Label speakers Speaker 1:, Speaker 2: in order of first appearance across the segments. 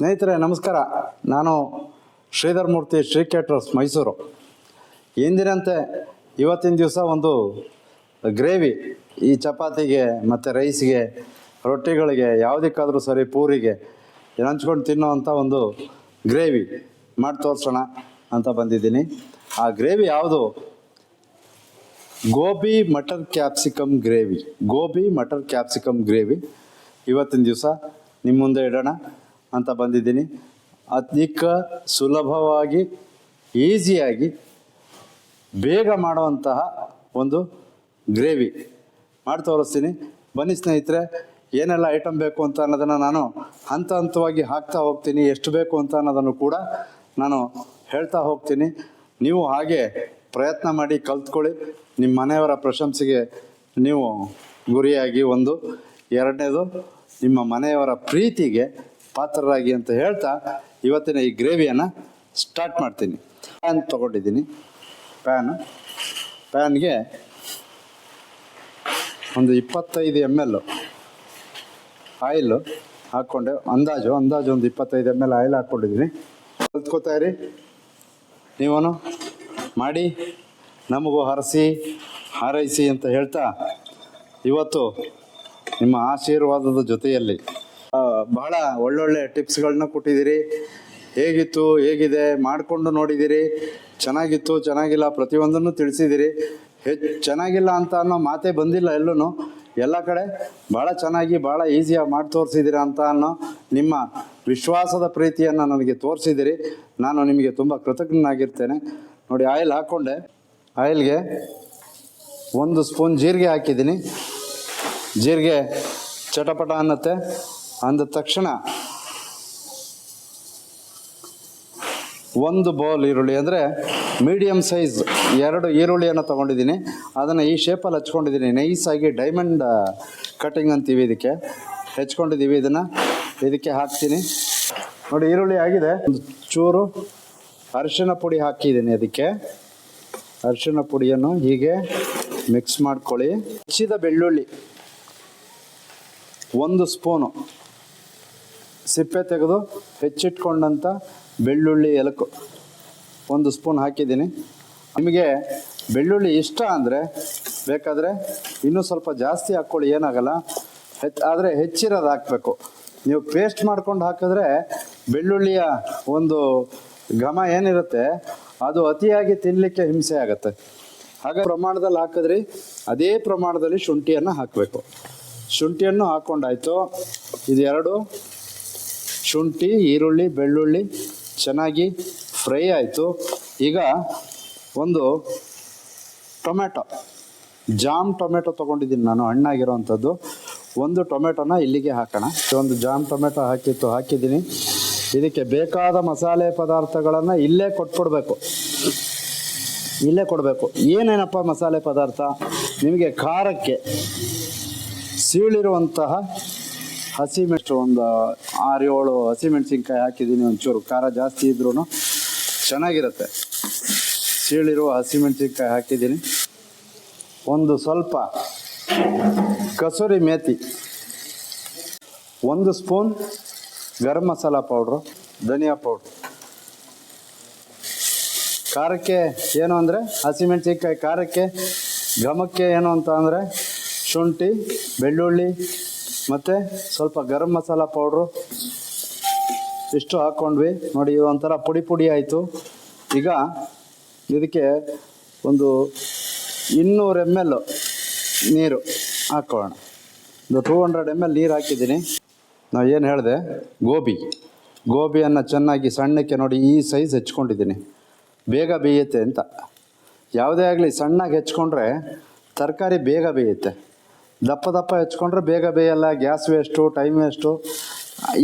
Speaker 1: ಸ್ನೇಹಿತರೆ ನಮಸ್ಕಾರ. ನಾನು ಶ್ರೀಧರ್ ಮೂರ್ತಿ, ಶ್ರೀ ಕೇಟರ್ಸ್, ಮೈಸೂರು. ಎಂದಿನಂತೆ ಇವತ್ತಿನ ದಿವಸ ಒಂದು ಗ್ರೇವಿ, ಈ ಚಪಾತಿಗೆ ಮತ್ತು ರೈಸ್ಗೆ, ರೊಟ್ಟಿಗಳಿಗೆ, ಯಾವುದಕ್ಕಾದರೂ ಸರಿ, ಪೂರಿಗೆ ಹಂಚ್ಕೊಂಡು ತಿನ್ನೋವಂಥ ಒಂದು ಗ್ರೇವಿ ಮಾಡಿ ತೋರಿಸೋಣ ಅಂತ ಬಂದಿದ್ದೀನಿ. ಆ ಗ್ರೇವಿ ಯಾವುದು? Gobi matar capsicum gravy. Gobi matar capsicum gravy ಇವತ್ತಿನ ದಿವಸ ನಿಮ್ಮ ಮುಂದೆ ಇಡೋಣ ಅಂತ ಬಂದಿದ್ದೀನಿ. ಅಧಿಕ ಸುಲಭವಾಗಿ, ಈಸಿಯಾಗಿ, ಬೇಗ ಮಾಡುವಂತಹ ಒಂದು ಗ್ರೇವಿ ಮಾಡಿ ತೋರಿಸ್ತೀನಿ. ಬನ್ನಿ ಸ್ನೇಹಿತರೆ, ಏನೆಲ್ಲ ಐಟಮ್ ಬೇಕು ಅಂತ ಅನ್ನೋದನ್ನು ನಾನು ಹಂತ ಹಂತವಾಗಿ ಹಾಕ್ತಾ ಹೋಗ್ತೀನಿ. ಎಷ್ಟು ಬೇಕು ಅಂತ ಅನ್ನೋದನ್ನು ಕೂಡ ನಾನು ಹೇಳ್ತಾ ಹೋಗ್ತೀನಿ. ನೀವು ಹಾಗೆ ಪ್ರಯತ್ನ ಮಾಡಿ ಕಲ್ತ್ಕೊಳ್ಳಿ. ನಿಮ್ಮ ಮನೆಯವರ ಪ್ರಶಂಸೆಗೆ ನೀವು ಗುರಿಯಾಗಿ, ಒಂದು ಎರಡನೇದು ನಿಮ್ಮ ಮನೆಯವರ ಪ್ರೀತಿಗೆ ಪಾತ್ರರಾಗಿ ಅಂತ ಹೇಳ್ತಾ ಇವತ್ತಿನ ಈ ಗ್ರೇವಿಯನ್ನು ಸ್ಟಾರ್ಟ್ ಮಾಡ್ತೀನಿ. ಪ್ಯಾನ್ ತೊಗೊಂಡಿದ್ದೀನಿ. ಪ್ಯಾನ್ಗೆ ಒಂದು 25 ml ಆಯಿಲು ಹಾಕ್ಕೊಂಡೆ. ಅಂದಾಜು ಒಂದು 25 ml ಆಯಿಲ್ ಹಾಕ್ಕೊಂಡಿದ್ದೀನಿ. ಕಲ್ತ್ಕೋತಾ ಇರಿ, ನೀವೂ ಮಾಡಿ ನಮಗೂ ಹಾರೈಸಿ ಅಂತ ಹೇಳ್ತಾ, ಇವತ್ತು ನಿಮ್ಮ ಆಶೀರ್ವಾದದ ಜೊತೆಯಲ್ಲಿ ಬಹಳ ಒಳ್ಳೊಳ್ಳೆ ಟಿಪ್ಸ್ಗಳನ್ನ ಕೊಟ್ಟಿದ್ದೀರಿ. ಹೇಗಿತ್ತು, ಹೇಗಿದೆ, ಮಾಡಿಕೊಂಡು ನೋಡಿದ್ದೀರಿ, ಚೆನ್ನಾಗಿತ್ತು, ಚೆನ್ನಾಗಿಲ್ಲ, ಪ್ರತಿಯೊಂದನ್ನು ತಿಳಿಸಿದ್ದೀರಿ. ಚೆನ್ನಾಗಿಲ್ಲ ಅಂತ ಅನ್ನೋ ಮಾತೇ ಬಂದಿಲ್ಲ. ಎಲ್ಲ ಕಡೆ ಭಾಳ ಚೆನ್ನಾಗಿ, ಭಾಳ ಈಸಿಯಾಗಿ ಮಾಡಿ ತೋರಿಸಿದ್ದೀರ ಅಂತ ಅನ್ನೋ ನಿಮ್ಮ ವಿಶ್ವಾಸದ ಪ್ರೀತಿಯನ್ನು ನನಗೆ ತೋರಿಸಿದ್ದೀರಿ. ನಾನು ನಿಮಗೆ ತುಂಬ ಕೃತಜ್ಞನಾಗಿರ್ತೇನೆ. ನೋಡಿ, ಆಯಿಲ್ ಹಾಕ್ಕೊಂಡೆ. ಆಯಿಲ್ಗೆ 1 ಸ್ಪೂನ್ ಜೀರಿಗೆ ಹಾಕಿದ್ದೀನಿ. ಜೀರಿಗೆ ಚಟಪಟ ಅನ್ನತ್ತೆ. ಅಂದ ತಕ್ಷಣ 1 ಬೌಲ್ ಈರುಳ್ಳಿ, ಅಂದರೆ ಮೀಡಿಯಮ್ ಸೈಜ್ 2 ಈರುಳ್ಳಿಯನ್ನು ತೊಗೊಂಡಿದ್ದೀನಿ. ಅದನ್ನು ಈ ಶೇಪಲ್ಲಿ ಹಚ್ಕೊಂಡಿದ್ದೀನಿ. ನೈಸಾಗಿ ಡೈಮಂಡ್ ಕಟಿಂಗ್ ಅಂತೀವಿ ಇದಕ್ಕೆ, ಹೆಚ್ಕೊಂಡಿದ್ದೀವಿ. ಇದಕ್ಕೆ ಹಾಕ್ತೀನಿ. ನೋಡಿ, ಈರುಳ್ಳಿ ಆಗಿದೆ. ಒಂದು ಚೂರು ಅರಿಶಿನ ಪುಡಿ ಹಾಕಿದ್ದೀನಿ. ಅದಕ್ಕೆ ಅರಿಶಿನ ಪುಡಿಯನ್ನು ಹೀಗೆ ಮಿಕ್ಸ್ ಮಾಡ್ಕೊಳ್ಳಿ. ಹೆಚ್ಚಿದ ಬೆಳ್ಳುಳ್ಳಿ 1 ಸ್ಪೂನು, ಸಿಪ್ಪೆ ತೆಗೆದು ಹೆಚ್ಚಿಟ್ಕೊಂಡಂಥ ಬೆಳ್ಳುಳ್ಳಿ ಎಲಕು 1 ಸ್ಪೂನ್ ಹಾಕಿದ್ದೀನಿ. ನಿಮಗೆ ಬೆಳ್ಳುಳ್ಳಿ ಇಷ್ಟ ಅಂದರೆ ಬೇಕಾದರೆ ಇನ್ನೂ ಸ್ವಲ್ಪ ಜಾಸ್ತಿ ಹಾಕ್ಕೊಳ್ಳಿ, ಏನಾಗಲ್ಲ. ಆದರೆ ಹೆಚ್ಚಿರೋದು ಹಾಕಬೇಕು. ನೀವು ಪೇಸ್ಟ್ ಮಾಡ್ಕೊಂಡು ಹಾಕಿದ್ರೆ ಬೆಳ್ಳುಳ್ಳಿಯ ಒಂದು ಘಮ ಏನಿರುತ್ತೆ ಅದು ಅತಿಯಾಗಿ ತಿನ್ನಲಿಕ್ಕೆ ಹಿಂಸೆ ಆಗುತ್ತೆ. ಹಾಗೆ ಪ್ರಮಾಣದಲ್ಲಿ ಹಾಕಿದ್ರಿ, ಅದೇ ಪ್ರಮಾಣದಲ್ಲಿ ಶುಂಠಿಯನ್ನು ಹಾಕಬೇಕು. ಶುಂಠಿಯನ್ನು ಹಾಕ್ಕೊಂಡಾಯ್ತು. ಇದು 2 ಶುಂಠಿ, ಈರುಳ್ಳಿ, ಬೆಳ್ಳುಳ್ಳಿ ಚೆನ್ನಾಗಿ ಫ್ರೈ ಆಯಿತು. ಈಗ ಒಂದು ಟೊಮೆಟೊ, ಜಾಮ್ ಟೊಮೆಟೊ ತೊಗೊಂಡಿದ್ದೀನಿ ನಾನು, ಹಣ್ಣಾಗಿರೋವಂಥದ್ದು. 1 ಟೊಮೆಟೊನ ಇಲ್ಲಿಗೆ ಹಾಕೋಣ. ಒಂದು ಜಾಮ್ ಟೊಮೆಟೊ ಹಾಕಿದ್ದೀನಿ. ಇದಕ್ಕೆ ಬೇಕಾದ ಮಸಾಲೆ ಪದಾರ್ಥಗಳನ್ನು ಇಲ್ಲೇ ಕೊಡಬೇಕು. ಏನೇನಪ್ಪ ಮಸಾಲೆ ಪದಾರ್ಥ? ನಿಮಗೆ ಖಾರಕ್ಕೆ ಸೀಳಿರುವಂತಹ ಹಸಿಮೆಣಸು ಒಂದು 6-7 ಹಸಿಮೆಣಸಿನ್ಕಾಯಿ ಹಾಕಿದ್ದೀನಿ. ಒಂಚೂರು ಖಾರ ಜಾಸ್ತಿ ಇದ್ರೂ ಚೆನ್ನಾಗಿರುತ್ತೆ. ಸೀಳಿರುವ ಹಸಿಮೆಣಸಿನ್ಕಾಯಿ ಹಾಕಿದ್ದೀನಿ. ಒಂದು ಸ್ವಲ್ಪ ಕಸೂರಿ ಮೇಥಿ, 1 ಸ್ಪೂನ್ ಗರಂ ಮಸಾಲ ಪೌಡ್ರು, ಧನಿಯಾ ಪೌಡ್ರು. ಖಾರಕ್ಕೆ ಏನು ಅಂದರೆ, ಹಸಿಮೆಣಸಿನ್ಕಾಯಿ ಖಾರಕ್ಕೆ, ಘಮಕ್ಕೆ ಏನು ಅಂತ ಅಂದರೆ ಶುಂಠಿ, ಬೆಳ್ಳುಳ್ಳಿ ಮತ್ತು ಸ್ವಲ್ಪ ಗರಂ ಮಸಾಲ ಪೌಡ್ರು ಇಷ್ಟು ಹಾಕ್ಕೊಂಡ್ವಿ. ನೋಡಿ, ಒಂಥರ ಪುಡಿ ಆಯಿತು. ಈಗ ಇದಕ್ಕೆ ಒಂದು 200 ml ನೀರು ಹಾಕ್ಕೊಳ್ಳೋಣ. ಒಂದು 200 ml ನೀರು ಹಾಕಿದ್ದೀನಿ. ನಾವು ಏನು ಹೇಳಿದೆ, ಗೋಬಿಯನ್ನು ಚೆನ್ನಾಗಿ ಸಣ್ಣಕ್ಕೆ, ನೋಡಿ ಈ ಸೈಜ್ ಹೆಚ್ಕೊಂಡಿದ್ದೀನಿ, ಬೇಗ ಬೇಯುತ್ತೆ ಅಂತ. ಯಾವುದೇ ಆಗಲಿ ಸಣ್ಣಗೆ ಹೆಚ್ಕೊಂಡ್ರೆ ತರಕಾರಿ ಬೇಗ ಬೇಯುತ್ತೆ. ದಪ್ಪ ಹೆಚ್ಕೊಂಡ್ರೆ ಬೇಗ ಬೇಯಲ್ಲ, ಗ್ಯಾಸ್ ವೇಸ್ಟು, ಟೈಮ್ ವೇಸ್ಟು.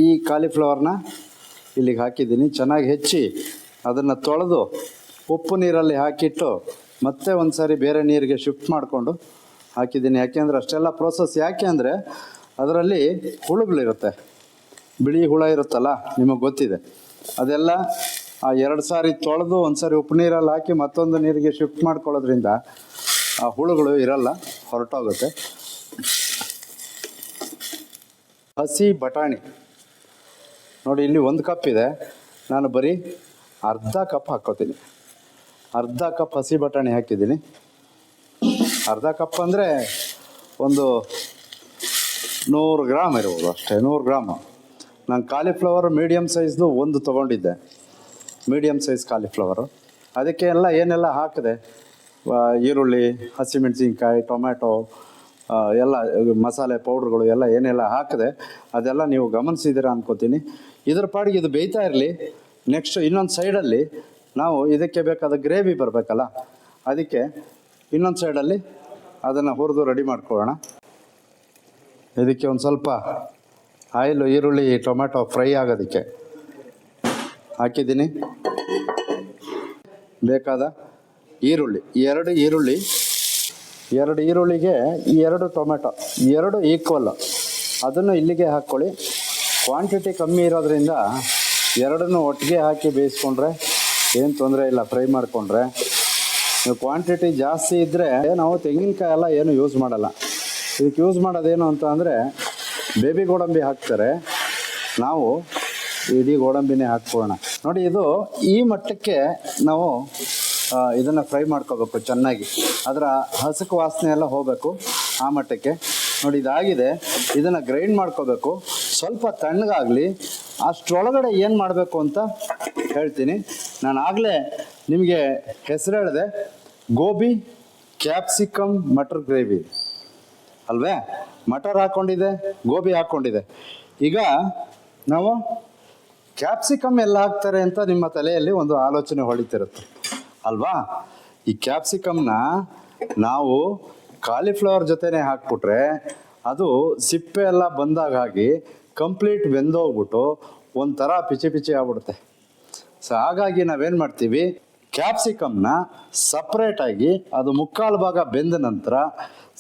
Speaker 1: ಈ ಕಾಲಿಫ್ಲವರ್ನ ಇಲ್ಲಿಗೆ ಹಾಕಿದ್ದೀನಿ. ಚೆನ್ನಾಗಿ ಹೆಚ್ಚಿ ಅದನ್ನು ತೊಳೆದು ಉಪ್ಪು ನೀರಲ್ಲಿ ಹಾಕಿಟ್ಟು ಮತ್ತೆ ಒಂದು ಸಾರಿ ಬೇರೆ ನೀರಿಗೆ ಶಿಫ್ಟ್ ಮಾಡಿಕೊಂಡು ಹಾಕಿದ್ದೀನಿ. ಯಾಕೆಂದರೆ ಅಷ್ಟೆಲ್ಲ ಪ್ರೋಸೆಸ್ ಯಾಕೆ ಅಂದರೆ ಅದರಲ್ಲಿ ಹುಳುಗಳಿರುತ್ತೆ, ಬಿಳಿ ಹುಳ ಇರುತ್ತಲ್ಲ, ನಿಮಗೆ ಗೊತ್ತಿದೆ. ಅದೆಲ್ಲ ಆ 2 ಸಾರಿ ತೊಳೆದು ಒಂದು ಸಾರಿ ಉಪ್ಪು ನೀರಲ್ಲಿ ಹಾಕಿ ಮತ್ತೊಂದು ನೀರಿಗೆ ಶಿಫ್ಟ್ ಮಾಡ್ಕೊಳ್ಳೋದ್ರಿಂದ ಆ ಹುಳುಗಳು ಇರಲ್ಲ, ಹೊರಟೋಗುತ್ತೆ. ಹಸಿ ಬಟಾಣಿ ನೋಡಿ ಇಲ್ಲಿ 1 ಕಪ್ ಇದೆ, ನಾನು ಬರೀ ಅರ್ಧ ಕಪ್ ಹಾಕ್ಕೋತೀನಿ. ಅರ್ಧ ಕಪ್ ಹಸಿ ಬಟಾಣಿ ಹಾಕಿದ್ದೀನಿ. ಅರ್ಧ ಕಪ್ ಅಂದರೆ ಒಂದು 100 ಗ್ರಾಮ್ ಇರ್ಬೋದು ಅಷ್ಟೇ, 100 ಗ್ರಾಮು. ನಾನು ಕಾಲಿಫ್ಲವರ್ ಮೀಡಿಯಮ್ ಸೈಜ್ದು ಒಂದು ತೊಗೊಂಡಿದ್ದೆ, ಮೀಡಿಯಮ್ ಸೈಜ್ ಕಾಲಿಫ್ಲವರು. ಅದಕ್ಕೆ ಏನೆಲ್ಲ ಹಾಕಿದೆ, ಈರುಳ್ಳಿ, ಹಸಿಮೆಣಸಿನ್ಕಾಯಿ, ಟೊಮ್ಯಾಟೊ, ಎಲ್ಲ ಮಸಾಲೆ ಪೌಡ್ರುಗಳು ಎಲ್ಲ ಏನೆಲ್ಲ ಹಾಕಿದೆ ಅದೆಲ್ಲ ನೀವು ಗಮನಿಸಿದ್ದೀರಾ ಅನ್ಕೋತೀನಿ. ಇದ್ರ ಪಾಡಿಗೆ ಇದು ಬೇಯ್ತಾ ಇರಲಿ. ನೆಕ್ಸ್ಟ್ ಇನ್ನೊಂದು ಸೈಡಲ್ಲಿ ನಾವು ಇದಕ್ಕೆ ಬೇಕಾದ ಗ್ರೇವಿ ಬರಬೇಕಲ್ಲ, ಅದಕ್ಕೆ ಇನ್ನೊಂದು ಸೈಡಲ್ಲಿ ಅದನ್ನು ಹುರಿದು ರೆಡಿ ಮಾಡ್ಕೊಳ್ಳೋಣ. ಇದಕ್ಕೆ ಒಂದು ಸ್ವಲ್ಪ ಆಯಿಲು, ಈರುಳ್ಳಿ, ಟೊಮ್ಯಾಟೊ ಫ್ರೈ ಆಗೋದಕ್ಕೆ ಹಾಕಿದ್ದೀನಿ. ಬೇಕಾದ ಈರುಳ್ಳಿ, 2 ಈರುಳ್ಳಿ, 2 ಈರುಳ್ಳಿಗೆ 2 ಟೊಮ್ಯಾಟೊ, 2 ಈಕ್ವಲ್, ಅದನ್ನು ಇಲ್ಲಿಗೆ ಹಾಕ್ಕೊಳ್ಳಿ. ಕ್ವಾಂಟಿಟಿ ಕಮ್ಮಿ ಇರೋದ್ರಿಂದ 2 ಒಟ್ಟಿಗೆ ಹಾಕಿ ಬೇಯಿಸ್ಕೊಂಡ್ರೆ ಏನು ತೊಂದರೆ ಇಲ್ಲ. ಫ್ರೈ ಮಾಡಿಕೊಂಡ್ರೆ ಕ್ವಾಂಟಿಟಿ ಜಾಸ್ತಿ ಇದ್ದರೆ ನಾವು ತೆಂಗಿನಕಾಯಿ ಎಲ್ಲ ಏನು ಯೂಸ್ ಮಾಡಲ್ಲ. ಇದಕ್ಕೆ ಯೂಸ್ ಮಾಡೋದೇನು ಅಂತ ಅಂದರೆ ಬೇಬಿ ಗೋಡಂಬಿ ಹಾಕ್ತಾರೆ, ನಾವು ಇಡೀ ಗೋಡಂಬಿನೇ ಹಾಕ್ಕೊಳ್ಳೋಣ. ನೋಡಿ, ಇದು ಈ ಮಟ್ಟಕ್ಕೆ ನಾವು ಇದನ್ನು ಫ್ರೈ ಮಾಡ್ಕೋಬೇಕು ಚೆನ್ನಾಗಿ. ಅದರ ಹಸಕು ವಾಸನೆ ಎಲ್ಲ ಹೋಗಬೇಕು ಆ ಮಟ್ಟಕ್ಕೆ. ನೋಡಿ, ಇದಾಗಿದೆ. ಇದನ್ನು ಗ್ರೈಂಡ್ ಮಾಡ್ಕೋಬೇಕು, ಸ್ವಲ್ಪ ತಣ್ಣಗಾಗಲಿ. ಅಷ್ಟರೊಳಗಡೆ ಏನು ಮಾಡಬೇಕು ಅಂತ ಹೇಳ್ತೀನಿ. ನಾನು ಆಗಲೇ ನಿಮಗೆ ಹೆಸರು ಹೇಳಿದೆ, ಗೋಬಿ ಕ್ಯಾಪ್ಸಿಕಮ್ ಮಟರ್ ಗ್ರೇವಿ ಅಲ್ವೇ. ಮಟರ್ ಹಾಕ್ಕೊಂಡಿದೆ, ಗೋಬಿ ಹಾಕ್ಕೊಂಡಿದೆ. ಈಗ ನಾವು ಕ್ಯಾಪ್ಸಿಕಮ್ ಎಲ್ಲ ಹಾಕ್ತಾರೆ ಅಂತ ನಿಮ್ಮ ತಲೆಯಲ್ಲಿ ಒಂದು ಆಲೋಚನೆ ಹೊಳಿತಿರುತ್ತೆ ಅಲ್ವಾ. ಈ ಕ್ಯಾಪ್ಸಿಕಮ್ನ ನಾವು ಕಾಲಿಫ್ಲವರ್ ಜೊತೆನೇ ಹಾಕ್ಬಿಟ್ರೆ ಅದು ಸಿಪ್ಪೆ ಎಲ್ಲ ಬಂದಾಗಿ ಕಂಪ್ಲೀಟ್ ಬೆಂದೋಗ್ಬಿಟ್ಟು ಒಂಥರ ಪಿಚಿ ಪಿಚಿ ಆಗ್ಬಿಡುತ್ತೆ. ಸೊ ಹಾಗಾಗಿ ನಾವೇನು ಮಾಡ್ತೀವಿ, ಕ್ಯಾಪ್ಸಿಕಮ್ನ ಸಪ್ರೇಟಾಗಿ ಅದು 3/4 ಭಾಗ ಬೆಂದ ನಂತರ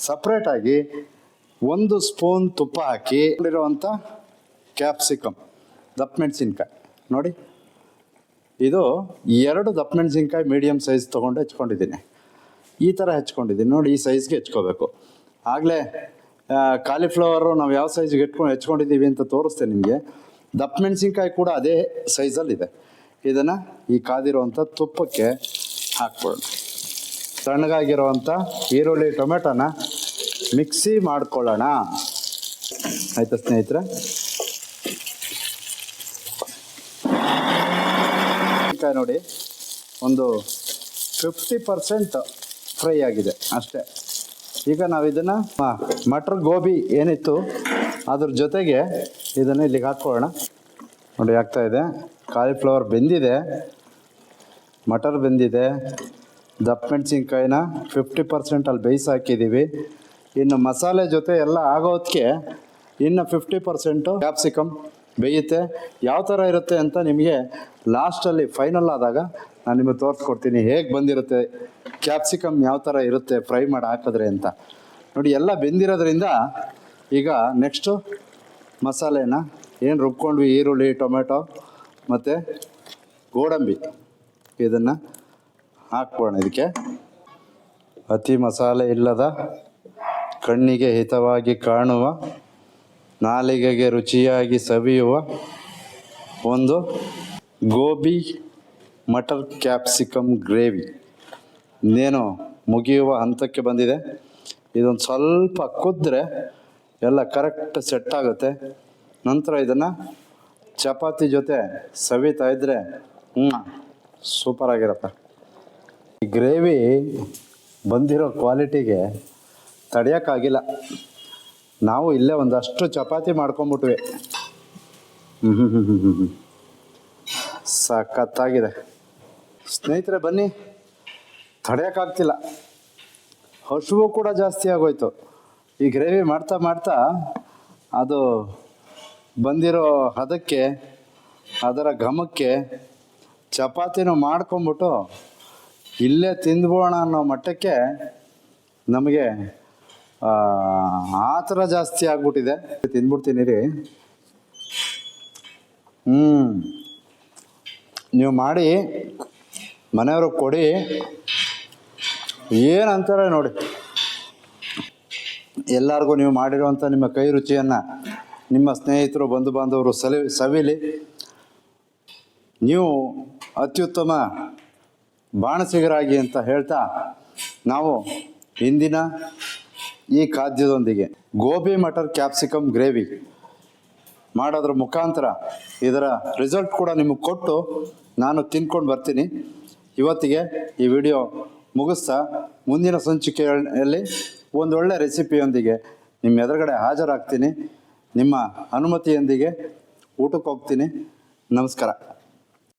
Speaker 1: ಸಪ್ರೇಟಾಗಿ 1 ಸ್ಪೂನ್ ತುಪ್ಪ ಹಾಕಿ ಇರುವಂಥ ಕ್ಯಾಪ್ಸಿಕಮ್, ದಪ್ಪಮೆಣಸಿನ್ಕಾಯಿ ನೋಡಿ, ಇದು 2 ದಪ್ಪಮೆಣಸಿನ್ಕಾಯಿ ಮೀಡಿಯಮ್ ಸೈಜ್ ತೊಗೊಂಡು ಹೆಚ್ಕೊಂಡಿದ್ದೀನಿ. ಈ ಥರ ಹೆಚ್ಕೊಂಡಿದ್ದೀನಿ ನೋಡಿ, ಈ ಸೈಜ್ಗೆ ಹೆಚ್ಕೋಬೇಕು. ಆಗಲೇ ಕಾಲಿಫ್ಲವರು ನಾವು ಯಾವ ಸೈಜ್ಗೆ ಹೆಚ್ಕೊಂಡಿದ್ದೀವಿ ಅಂತ ತೋರಿಸ್ತೇನೆ ನಿಮಗೆ. ದಪ್ಪಮೆಣಸಿನ್ಕಾಯಿ ಕೂಡ ಅದೇ ಸೈಜಲ್ಲಿದೆ. ಇದನ್ನು ಈ ಕಾದಿರುವಂಥ ತುಪ್ಪಕ್ಕೆ ಹಾಕ್ಕೊಳ್ಳೋಣ. ತಣ್ಣಗಾಗಿರುವಂಥ ಈರುಳ್ಳಿ, ಟೊಮೆಟೊನ ಮಿಕ್ಸಿ ಮಾಡ್ಕೊಳ್ಳೋಣ. ಆಯಿತಾ ಸ್ನೇಹಿತರೆ. ನೋಡಿ, ಒಂದು 50% ಫ್ರೈ ಆಗಿದೆ ಅಷ್ಟೇ. ಈಗ ನಾವು ಇದನ್ನು ಮಟರ್ ಗೋಬಿ ಏನಿತ್ತು ಅದ್ರ ಜೊತೆಗೆ ಇದನ್ನು ಇಲ್ಲಿಗೆ ಹಾಕ್ಕೊಳ್ಳೋಣ. ನೋಡಿ, ಆಗ್ತಾಯಿದೆ. ಕಾಲಿಫ್ಲವರ್ ಬೆಂದಿದೆ, ಮಟರ್ ಬೆಂದಿದೆ, ದಪ್ಪಮೆಣಸಿನ್ಕಾಯಿನ 50% ಅಲ್ಲಿ ಬೇಯಿಸಿ ಹಾಕಿದ್ದೀವಿ. ಇನ್ನು ಮಸಾಲೆ ಜೊತೆ ಎಲ್ಲ ಆಗೋದಕ್ಕೆ ಇನ್ನು 50% ಕ್ಯಾಪ್ಸಿಕಮ್ ಬೇಯುತ್ತೆ. ಯಾವ ಥರ ಇರುತ್ತೆ ಅಂತ ನಿಮಗೆ ಲಾಸ್ಟಲ್ಲಿ ಫೈನಲ್ ಆದಾಗ ನಾನು ನಿಮಗೆ ತೋರಿಸ್ಕೊಡ್ತೀನಿ ಹೇಗೆ ಬಂದಿರುತ್ತೆ, ಕ್ಯಾಪ್ಸಿಕಮ್ ಯಾವ ಥರ ಇರುತ್ತೆ ಫ್ರೈ ಮಾಡಿ ಹಾಕಿದ್ರೆ ಅಂತ. ನೋಡಿ, ಎಲ್ಲ ಬೆಂದಿರೋದ್ರಿಂದ ಈಗ ನೆಕ್ಸ್ಟು ಮಸಾಲೆನ ಏನು ರುಬ್ಕೊಂಡ್ವಿ, ಈರುಳ್ಳಿ, ಟೊಮೆಟೊ ಮತ್ತು ಗೋಡಂಬಿ, ಇದನ್ನು ಹಾಕ್ಬೋಣ. ಇದಕ್ಕೆ ಅತಿ ಮಸಾಲೆ ಇಲ್ಲದ, ಕಣ್ಣಿಗೆ ಹಿತವಾಗಿ ಕಾಣುವ, ನಾಲಿಗೆಗೆ ರುಚಿಯಾಗಿ ಸವಿಯುವ ಒಂದು ಗೋಬಿ ಮಟರ್ ಕ್ಯಾಪ್ಸಿಕಮ್ ಗ್ರೇವಿ ಇನ್ನೇನು ಮುಗಿಯುವ ಹಂತಕ್ಕೆ ಬಂದಿದೆ. ಇದೊಂದು ಸ್ವಲ್ಪ ಕುದ್ರೆ ಎಲ್ಲ ಕರೆಕ್ಟ್ ಸೆಟ್ ಆಗುತ್ತೆ. ನಂತರ ಇದನ್ನು ಚಪಾತಿ ಜೊತೆ ಸವಿತಾ ಇದ್ದರೆ ಸೂಪರಾಗಿರುತ್ತೆ. ಈ ಗ್ರೇವಿ ಬಂದಿರೋ ಕ್ವಾಲಿಟಿಗೆ ತಡೆಯೋಕ್ಕಾಗಿಲ್ಲ. ನಾವು ಇಲ್ಲೇ ಒಂದಷ್ಟು ಚಪಾತಿ ಮಾಡ್ಕೊಂಬಿಟ್ವಿ. ಸಖತ್ತಾಗಿದೆ ಸ್ನೇಹಿತರೆ. ಬನ್ನಿ, ತಡೆಯೋಕ್ಕಾಗ್ತಿಲ್ಲ. ಹಸುವು ಕೂಡ ಜಾಸ್ತಿ ಆಗೋಯ್ತು. ಈ ಗ್ರೇವಿ ಮಾಡ್ತಾ ಮಾಡ್ತಾ ಅದು ಬಂದಿರೋ ಹದಕ್ಕೆ, ಅದರ ಘಮಕ್ಕೆ ಚಪಾತಿನೂ ಮಾಡ್ಕೊಂಬಿಟ್ಟು ಇಲ್ಲೇ ತಿಂದ್ಬೋಣ ಅನ್ನೋ ಮಟ್ಟಕ್ಕೆ ನಮಗೆ ಆ ಥರ ಜಾಸ್ತಿ ಆಗ್ಬಿಟ್ಟಿದೆ. ತಿಂದ್ಬಿಡ್ತೀನಿ ರೀ. ನೀವು ಮಾಡಿ ಮನೆಯವ್ರಿಗೆ ಕೊಡಿ, ಏನಂತಾರೆ ನೋಡಿ. ಎಲ್ಲರಿಗೂ ನೀವು ಮಾಡಿರುವಂಥ ನಿಮ್ಮ ಕೈ ರುಚಿಯನ್ನು ನಿಮ್ಮ ಸ್ನೇಹಿತರು, ಬಂಧು ಬಾಂಧವರು ಸವಿಲಿ. ನೀವು ಅತ್ಯುತ್ತಮ ಬಾಣಸಿಗರಾಗಿ ಅಂತ ಹೇಳ್ತಾ ನಾವು ಇಂದಿನ ಈ ಖಾದ್ಯದೊಂದಿಗೆ ಗೋಬಿ ಮಟರ್ ಕ್ಯಾಪ್ಸಿಕಮ್ ಗ್ರೇವಿ ಮಾಡೋದ್ರ ಮುಖಾಂತರ ಇದರ ರಿಸಲ್ಟ್ ಕೂಡ ನಿಮಗೆ ಕೊಟ್ಟು ನಾನು ತಿನ್ಕೊಂಡು ಬರ್ತೀನಿ. ಇವತ್ತಿಗೆ ಈ ವಿಡಿಯೋ ಮುಗಿಸ್ತಾ ಮುಂದಿನ ಸಂಚಿಕೆಯಲ್ಲಿ ಒಂದೊಳ್ಳೆ ರೆಸಿಪಿಯೊಂದಿಗೆ ನಿಮ್ಮ ಎದುರುಗಡೆ ಹಾಜರಾಗ್ತೀನಿ. ನಿಮ್ಮ ಅನುಮತಿಯೊಂದಿಗೆ ಊಟಕ್ಕೆ ಹೋಗ್ತೀನಿ. ನಮಸ್ಕಾರ.